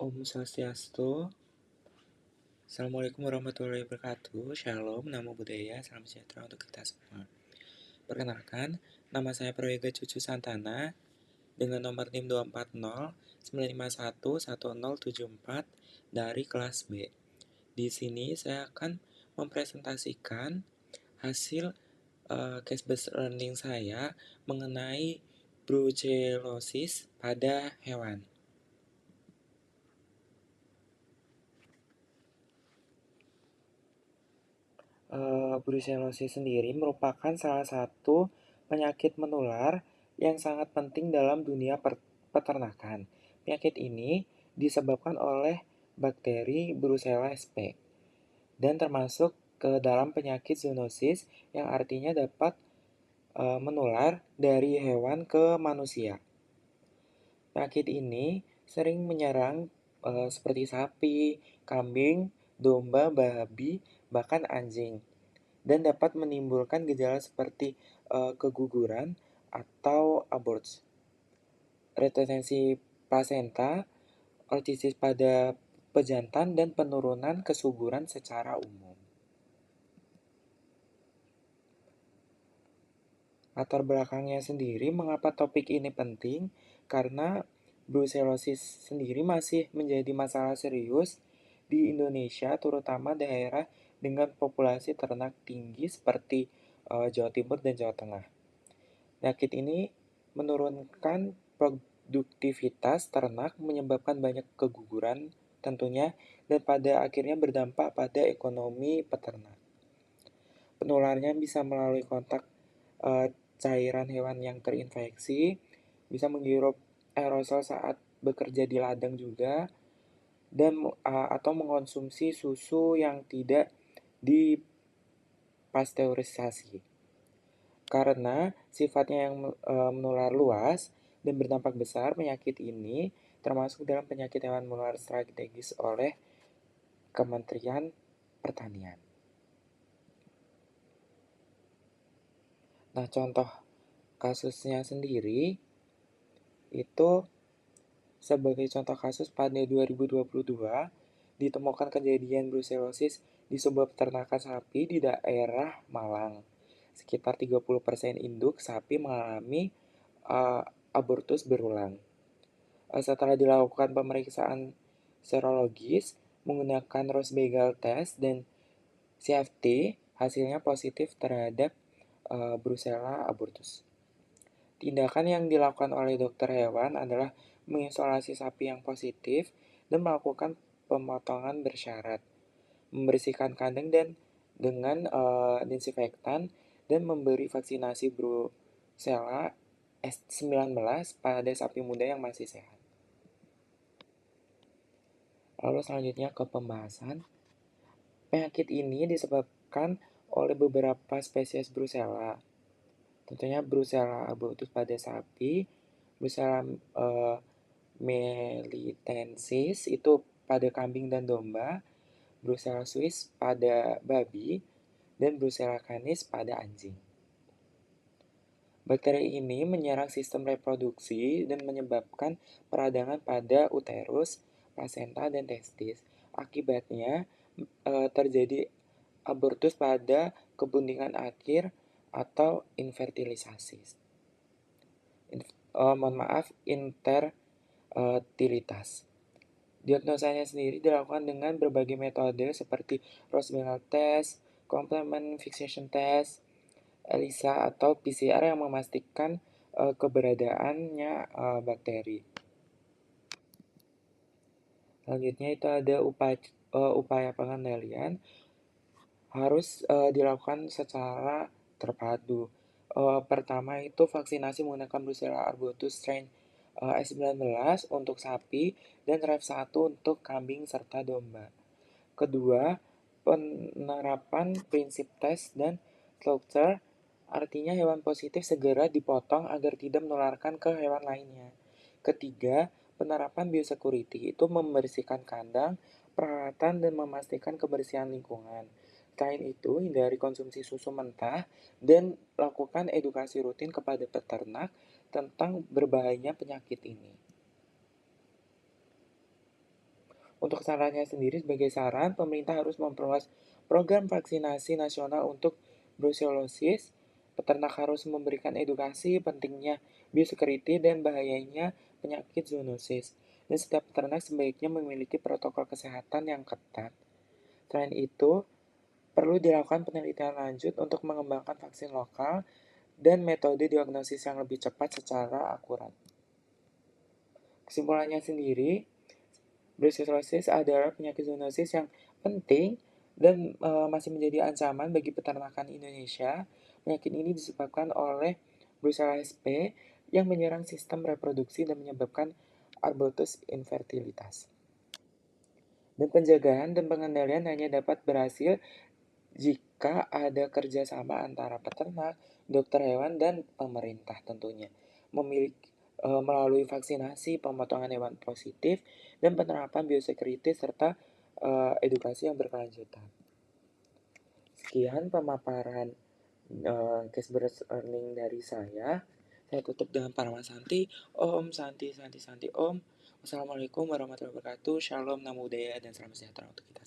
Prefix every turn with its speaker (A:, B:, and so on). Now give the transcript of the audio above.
A: Om Swastiastu. Assalamualaikum warahmatullahi wabarakatuh. Shalom, namo buddhaya, salam sejahtera untuk kita semua. Perkenalkan, nama saya Prayoga Cucu Santana dengan nomor NIM 240-951-1074 dari kelas B. Di sini saya akan mempresentasikan hasil case-based learning saya mengenai brucellosis pada hewan. Brucellosis sendiri merupakan salah satu penyakit menular yang sangat penting dalam dunia peternakan. Penyakit ini disebabkan oleh bakteri Brucella sp dan termasuk ke dalam penyakit zoonosis yang artinya dapat menular dari hewan ke manusia. Penyakit ini sering menyerang seperti sapi, kambing, domba, babi, bahkan anjing, dan dapat menimbulkan gejala seperti keguguran atau aborts, retensi plasenta, otitis pada pejantan, dan penurunan kesuburan secara umum. Latar belakangnya sendiri, mengapa topik ini penting? Karena brucellosis sendiri masih menjadi masalah serius di Indonesia, terutama daerah dengan populasi ternak tinggi seperti Jawa Timur dan Jawa Tengah. Penyakit ini menurunkan produktivitas ternak, menyebabkan banyak keguguran tentunya, dan pada akhirnya berdampak pada ekonomi peternak. Penularnya bisa melalui kontak cairan hewan yang terinfeksi, bisa menghirup aerosol saat bekerja di ladang juga, dan atau mengkonsumsi susu yang tidak dipasteurisasi. Karena sifatnya yang menular luas dan berdampak besar, penyakit ini termasuk dalam penyakit hewan menular strategis oleh Kementerian Pertanian. Nah, contoh kasusnya sendiri itu sebagai contoh kasus pada 2022 ditemukan kejadian brucellosis di sebuah peternakan sapi di daerah Malang. Sekitar 30% induk sapi mengalami abortus berulang. Setelah dilakukan pemeriksaan serologis menggunakan Ross-Begel test dan CFT, hasilnya positif terhadap Brucella abortus. Tindakan yang dilakukan oleh dokter hewan adalah mengisolasi sapi yang positif dan melakukan pemotongan bersyarat, membersihkan kandang dan dengan disinfektan, dan memberi vaksinasi Brucella S19 pada sapi muda yang masih sehat. Lalu selanjutnya ke pembahasan. Penyakit ini disebabkan oleh beberapa spesies Brucella. Tentunya Brucella abortus pada sapi, Brucella melitensis itu pada kambing dan domba, Brucella Swiss pada babi, dan Brucella canis pada anjing. Bakteri ini menyerang sistem reproduksi dan menyebabkan peradangan pada uterus, plasenta, dan testis. Akibatnya terjadi abortus pada kebuntingan akhir atau infertilisasi. Infertilitas. Diagnosanya sendiri dilakukan dengan berbagai metode seperti Ross-Begel test, complement fixation test, ELISA atau PCR yang memastikan keberadaannya bakteri. Selanjutnya itu ada upaya pengendalian harus dilakukan secara terpadu. Pertama itu vaksinasi menggunakan Brucella abortus strain S19 untuk sapi dan Rev1 untuk kambing serta domba. Kedua, penerapan prinsip tes dan slaughter, artinya hewan positif segera dipotong agar tidak menularkan ke hewan lainnya. Ketiga, penerapan biosecurity, itu membersihkan kandang, peralatan, dan memastikan kebersihan lingkungan. Selain itu, hindari konsumsi susu mentah dan lakukan edukasi rutin kepada peternak tentang berbahayanya penyakit ini. Untuk sarannya sendiri, sebagai saran, pemerintah harus memperluas program vaksinasi nasional untuk brusellosis. Peternak harus memberikan edukasi pentingnya biosecurity dan bahayanya penyakit zoonosis. Dan setiap peternak sebaiknya memiliki protokol kesehatan yang ketat. Selain itu, perlu dilakukan penelitian lanjut untuk mengembangkan vaksin lokal dan metode diagnosis yang lebih cepat secara akurat. Kesimpulannya sendiri, brucellosis adalah penyakit zoonosis yang penting dan masih menjadi ancaman bagi peternakan Indonesia. Penyakit ini disebabkan oleh Brucella sp yang menyerang sistem reproduksi dan menyebabkan abortus infertilitas. Dan penjagaan dan pengendalian hanya dapat berhasil jika ada kerjasama antara peternak, dokter hewan, dan pemerintah tentunya. Melalui vaksinasi, pemotongan hewan positif, dan penerapan biosecurity serta edukasi yang berkelanjutan. Sekian pemaparan case based learning dari saya. Saya tutup dengan Parama Santi. Om Santi Santi Santi Om. Wassalamualaikum warahmatullahi wabarakatuh. Shalom, namo buddhaya, dan salam sejahtera untuk kita.